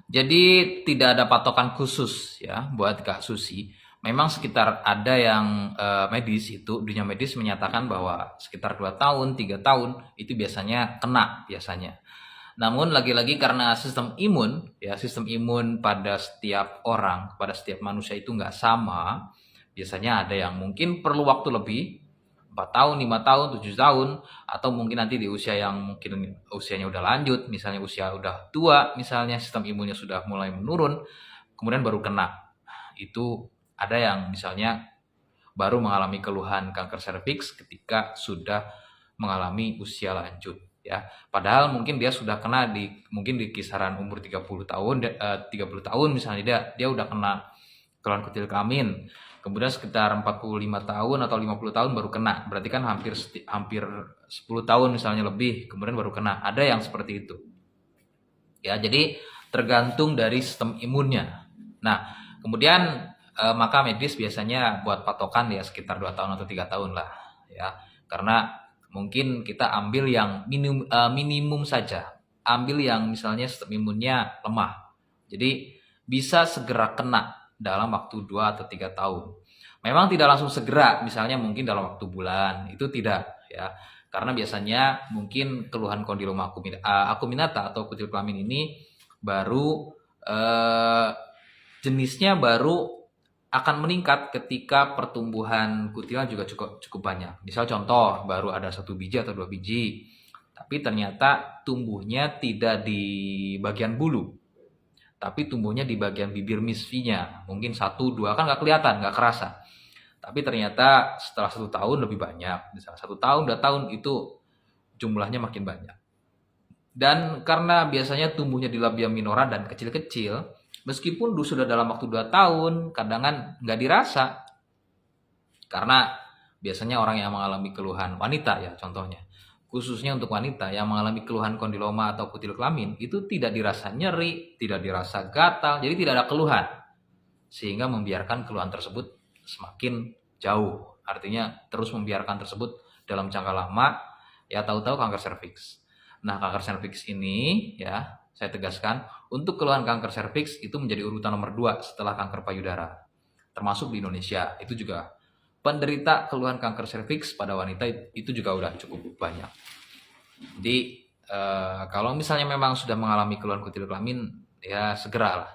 Jadi tidak ada patokan khusus ya buat Kak Susi. Memang sekitar ada yang medis itu, dunia medis menyatakan bahwa sekitar 2 tahun, 3 tahun itu biasanya kena biasanya. Namun lagi-lagi karena sistem imun, ya sistem imun pada setiap orang, pada setiap manusia itu nggak sama. Biasanya ada yang mungkin perlu waktu lebih, 4 tahun, 5 tahun, 7 tahun, atau mungkin nanti di usia yang mungkin usianya udah lanjut, misalnya usia udah tua, misalnya sistem imunnya sudah mulai menurun, kemudian baru kena. Itu ada yang misalnya baru mengalami keluhan kanker serviks ketika sudah mengalami usia lanjut ya. Padahal mungkin dia sudah kena mungkin di kisaran umur 30 tahun 30 tahun misalnya dia udah kena keluhan kutil kelamin. Kemudian sekitar 45 tahun atau 50 tahun baru kena. Berarti kan hampir 10 tahun misalnya lebih kemudian baru kena. Ada yang seperti itu. Ya, jadi tergantung dari sistem imunnya. Nah, kemudian maka medis biasanya buat patokan ya sekitar 2 tahun atau 3 tahun lah ya. Karena mungkin kita ambil yang minimum saja. Ambil yang misalnya sistem imunnya lemah. Jadi bisa segera kena dalam waktu 2 atau 3 tahun. Memang tidak langsung segera, misalnya mungkin dalam waktu bulan, itu tidak ya. Karena biasanya mungkin keluhan kondiloma acuminata atau kutil kelamin ini baru jenisnya baru akan meningkat ketika pertumbuhan kutilnya juga cukup banyak. Misal contoh baru ada 1 biji atau 2 biji, tapi ternyata tumbuhnya tidak di bagian bulu, tapi tumbuhnya di bagian bibir misfinya. Mungkin 1, 2 kan nggak kelihatan, nggak kerasa. Tapi ternyata setelah 1 tahun lebih banyak. Misalnya 1 tahun, 2 tahun itu jumlahnya makin banyak. Dan karena biasanya tumbuhnya di labia minora dan kecil-kecil, meskipun sudah dalam waktu 2 tahun, kadang nggak dirasa. Karena biasanya orang yang mengalami keluhan wanita ya contohnya. Khususnya untuk wanita yang mengalami keluhan kondiloma atau kutil kelamin, itu tidak dirasa nyeri, tidak dirasa gatal, jadi tidak ada keluhan. Sehingga membiarkan keluhan tersebut semakin jauh. Artinya terus membiarkan tersebut dalam jangka lama, ya tahu-tahu kanker serviks. Nah, kanker serviks ini ya, saya tegaskan, untuk keluhan kanker serviks itu menjadi urutan nomor 2 setelah kanker payudara. Termasuk di Indonesia, itu juga penderita keluhan kanker serviks pada wanita itu juga udah cukup banyak. Jadi kalau misalnya memang sudah mengalami keluhan kutil kelamin, ya segeralah.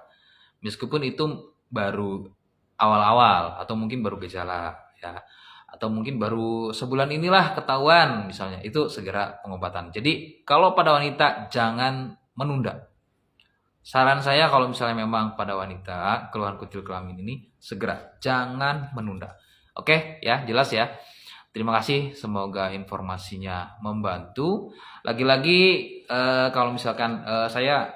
Meskipun itu baru awal-awal atau mungkin baru gejala ya, atau mungkin baru sebulan inilah ketahuan misalnya, itu segera pengobatan. Jadi kalau pada wanita jangan menunda. Saran saya kalau misalnya memang pada wanita keluhan kutil kelamin ini segera, jangan menunda. Oke ya, jelas ya. Terima kasih, semoga informasinya membantu. Lagi-lagi kalau misalkan saya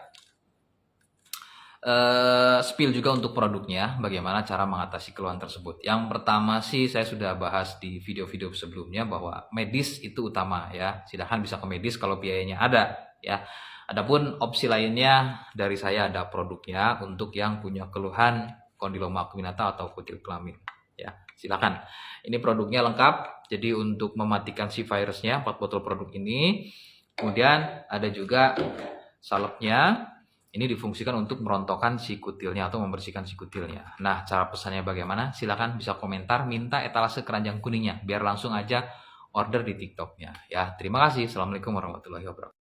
spill juga untuk produknya, bagaimana cara mengatasi keluhan tersebut. Yang pertama sih saya sudah bahas di video-video sebelumnya bahwa medis itu utama ya. Silahkan bisa ke medis kalau biayanya ada ya. Adapun opsi lainnya dari saya ada produknya untuk yang punya keluhan kondiloma acuminata atau kutil kelamin ya. Silakan. Ini produknya lengkap. Jadi untuk mematikan si virusnya 4 botol produk ini. Kemudian ada juga salepnya. Ini difungsikan untuk merontokkan si kutilnya atau membersihkan si kutilnya. Nah, cara pesannya bagaimana? Silakan bisa komentar, minta etalase keranjang kuningnya, biar langsung aja order di TikToknya. Ya, terima kasih. Assalamualaikum warahmatullahi wabarakatuh.